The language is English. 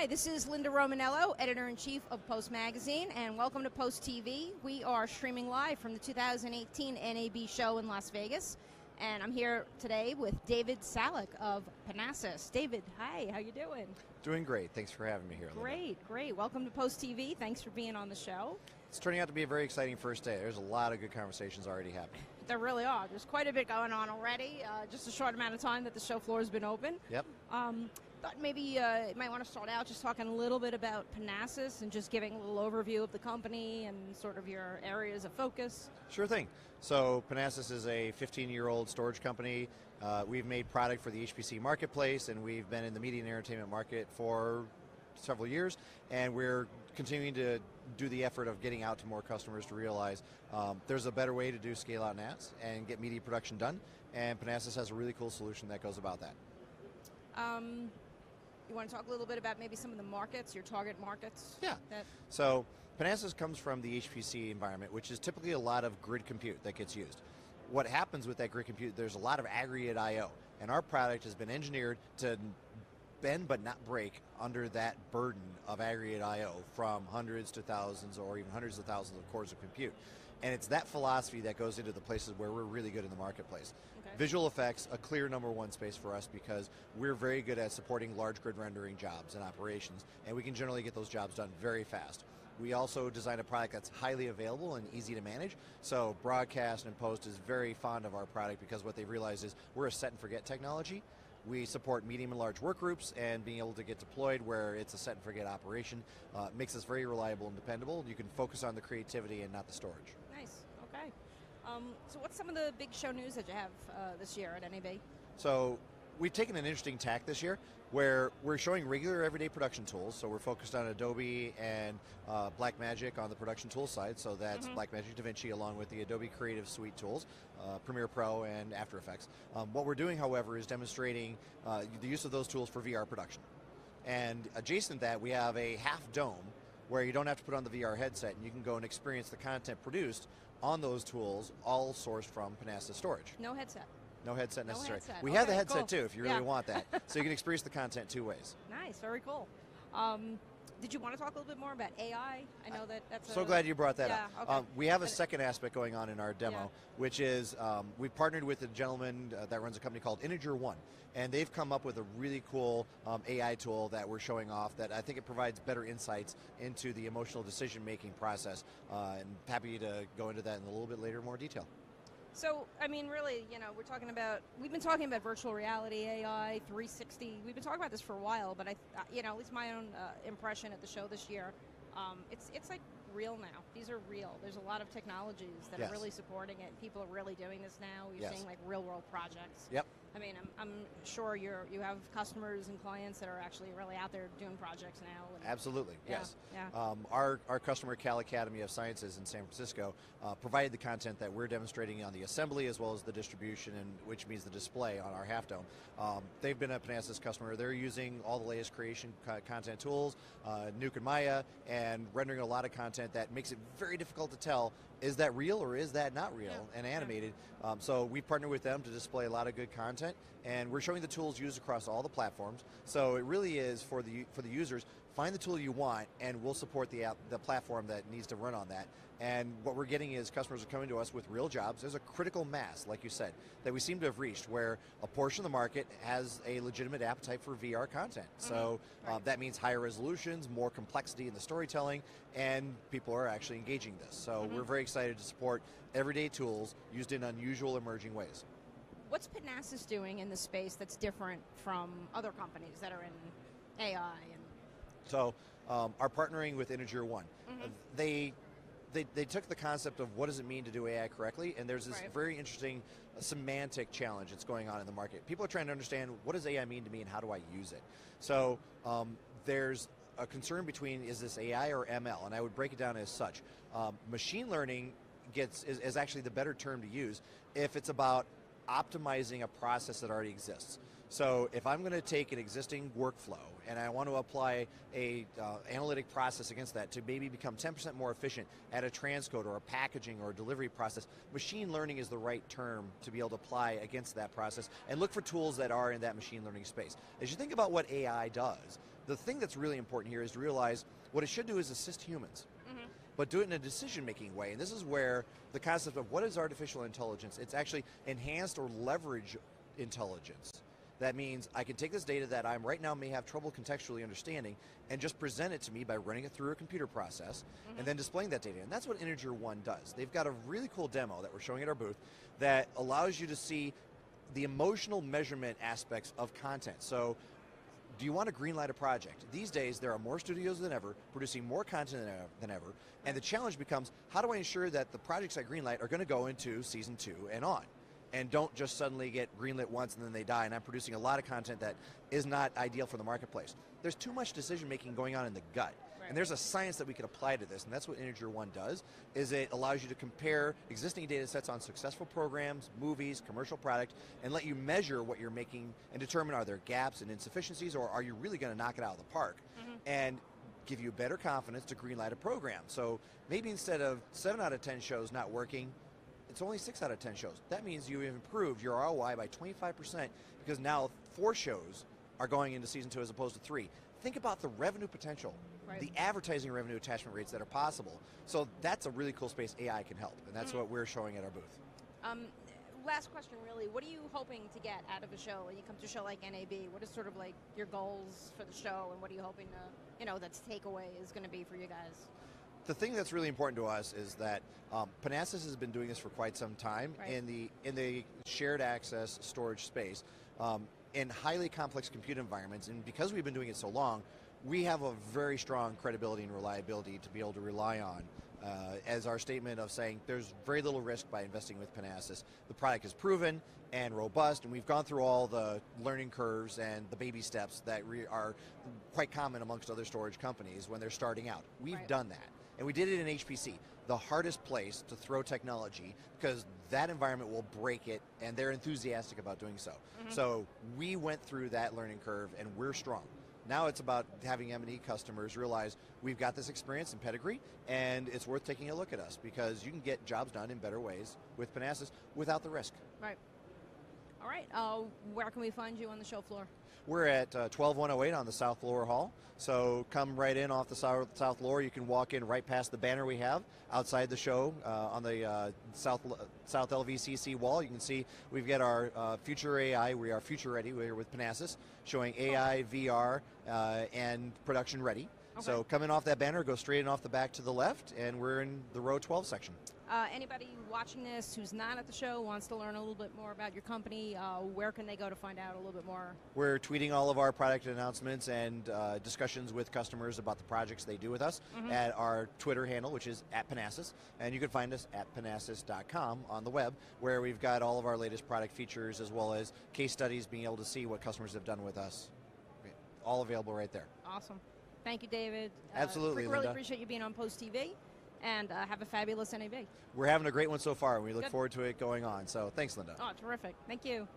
Hi, this is Linda Romanello, Editor-in-Chief of Post Magazine, and welcome to Post TV. We are streaming live from the 2018 NAB show in Las Vegas, and I'm here today with David Sallak of Panasas. David, hi, how you doing? Doing great. Thanks for having me here, Linda. Great. Welcome to Post TV. Thanks for being on the show. It's turning out to be a very exciting first day. There's a lot of good conversations already happening. There really are. There's quite a bit going on already. Just a short amount of time that the show floor has been open. Yep. Thought maybe you might want to start out just talking a little bit about Panasas and just giving a little overview of the company and sort of your areas of focus. Sure thing. So Panasas is a 15-year-old storage company. We've made product for the HPC marketplace, and we've been in the media and entertainment market for several years, and we're continuing to do the effort of getting out to more customers to realize there's a better way to do scale-out NAS and get media production done, and Panasas has a really cool solution that goes about that. You want to talk a little bit about maybe some of the markets, your target markets? Yeah. So Panasas comes from the HPC environment, which is typically a lot of grid compute that gets used. What happens with that grid compute, there's a lot of aggregate I/O, and our product has been engineered to bend but not break under that burden of aggregate I/O from hundreds to thousands or even hundreds of thousands of cores of compute. And it's that philosophy that goes into the places where we're really good in the marketplace. Okay. Visual effects, a clear number one space for us because we're very good at supporting large grid rendering jobs and operations, and we can generally get those jobs done very fast. We also design a product that's highly available and easy to manage, so broadcast and post is very fond of our product because what they've realized is we're a set and forget technology. We support medium and large work groups, and being able to get deployed where it's a set and forget operation makes us very reliable and dependable. You can focus on the creativity and not the storage. Nice, okay. So what's some of the big show news that you have this year at NAB? So we've taken an interesting tack this year where we're showing regular everyday production tools. So we're focused on Adobe and Blackmagic on the production tool side. So that's Blackmagic DaVinci along with the Adobe Creative Suite tools, Premiere Pro and After Effects. What we're doing, however, is demonstrating the use of those tools for VR production. And adjacent to that, we have a half dome where you don't have to put on the VR headset and you can go and experience the content produced on those tools, all sourced from Panasas storage. No headset. No headset necessary. No headset. We have the Okay, headset cool. too if you really want that. So you can experience the content two ways. Nice, very cool. Did you want to talk a little bit more about AI? I know that's so glad you brought that up. Okay. We have a second aspect going on in our demo, Yeah. which is we've partnered with a gentleman that runs a company called Integer One, and they've come up with a really cool AI tool that we're showing off that I think it provides better insights into the emotional decision-making process, and happy to go into that in a little bit later in more detail. So, I mean, really, we've been talking about virtual reality, AI, 360. We've been talking about this for a while, but at least my own impression at the show this year, it's like real now. These are real. There's a lot of technologies that are really supporting it. People are really doing this now. You're seeing like real world projects. Yep. I mean, I'm sure you have customers and clients that are actually really out there doing projects now. Absolutely, yes. Yeah. Our customer, Cal Academy of Sciences in San Francisco, provided the content that we're demonstrating on the assembly as well as the distribution, and which means the display on our half dome. They've been a Panasas customer. They're using all the latest creation content tools, Nuke and Maya, and rendering a lot of content that makes it very difficult to tell, is that real or is that not real and animated. So we partnered with them to display a lot of good content, and we're showing the tools used across all the platforms. So it really is for the users, find the tool you want and we'll support the platform that needs to run on that. And what we're getting is customers are coming to us with real jobs. There's a critical mass, like you said, that we seem to have reached where a portion of the market has a legitimate appetite for VR content. So that means higher resolutions, more complexity in the storytelling, and people are actually engaging this. So we're very excited to support everyday tools used in unusual emerging ways. What's Panasas doing in the space that's different from other companies that are in AI? So our partnering with Integer One, they took the concept of what does it mean to do AI correctly, and there's this very interesting semantic challenge that's going on in the market. People are trying to understand what does AI mean to me and how do I use it. So there's a concern between is this AI or ML, and I would break it down as such. Machine learning is actually the better term to use if it's about optimizing a process that already exists. So if I'm going to take an existing workflow and I want to apply a analytic process against that to maybe become 10% more efficient at a transcode or a packaging or a delivery process, machine learning is the right term to be able to apply against that process and look for tools that are in that machine learning space. As you think about what AI does, The thing that's really important here is to realize what it should do is assist humans, but do it in a decision-making way. And this is where the concept of what is artificial intelligence, it's actually enhanced or leverage intelligence. That means I can take this data that I'm right now may have trouble contextually understanding and just present it to me by running it through a computer process and then displaying that data. And that's what Integer One does. They've got a really cool demo that we're showing at our booth that allows you to see the emotional measurement aspects of content. So, do you want to greenlight a project? These days, there are more studios than ever, producing more content than ever, and the challenge becomes, how do I ensure that the projects I greenlight are going to go into season 2 and on, and don't just suddenly get greenlit once and then they die, and I'm producing a lot of content that is not ideal for the marketplace. There's too much decision making going on in the gut. And there's a science that we can apply to this, and that's what Integer One does, is it allows you to compare existing data sets on successful programs, movies, commercial product, and let you measure what you're making and determine are there gaps and insufficiencies, or are you really going to knock it out of the park, and give you better confidence to greenlight a program. So maybe instead of 7 out of 10 shows not working, it's only 6 out of 10 shows. That means you've improved your ROI by 25% because now 4 shows are going into season 2 as opposed to 3. Think about the revenue potential, the advertising revenue attachment rates that are possible. So that's a really cool space AI can help, and that's what we're showing at our booth. Last question, really. What are you hoping to get out of a show when you come to a show like NAB? What is sort of like your goals for the show, and what are you hoping to, that's takeaway is going to be for you guys? The thing that's really important to us is that Panasas has been doing this for quite some time in the shared access storage space. In highly complex compute environments, and because we've been doing it so long, we have a very strong credibility and reliability to be able to rely on as our statement of saying there's very little risk by investing with Panasas. The product is proven and robust, and we've gone through all the learning curves and the baby steps that are quite common amongst other storage companies when they're starting out. We've done that, and we did it in HPC, the hardest place to throw technology, because that environment will break it, and they're enthusiastic about doing so. So we went through that learning curve, and we're strong. Now it's about having M&E customers realize we've got this experience and pedigree, and it's worth taking a look at us, because you can get jobs done in better ways with Panasas without the risk. Right. All right. Where can we find you on the show floor? We're at 12108 on the South Lower Hall. So come right in off the South Lower. You can walk in right past the banner we have outside the show on the South LVCC wall. You can see we've got our Future AI. We are future ready. We're with Panasas, showing AI, VR, and production ready. So come in off that banner, go straight in off the back to the left, and we're in the row 12 section. Anybody watching this who's not at the show, wants to learn a little bit more about your company, where can they go to find out a little bit more? We're tweeting all of our product announcements and discussions with customers about the projects they do with us at our Twitter handle, which is @Panasas, and you can find us at panasas.com on the web, where we've got all of our latest product features as well as case studies, being able to see what customers have done with us. All available right there. Awesome. Thank you, David. Absolutely, really Linda. Appreciate you being on Post TV, and have a fabulous NAB. We're having a great one so far, and we look forward to it going on. So thanks, Linda. Oh, terrific. Thank you.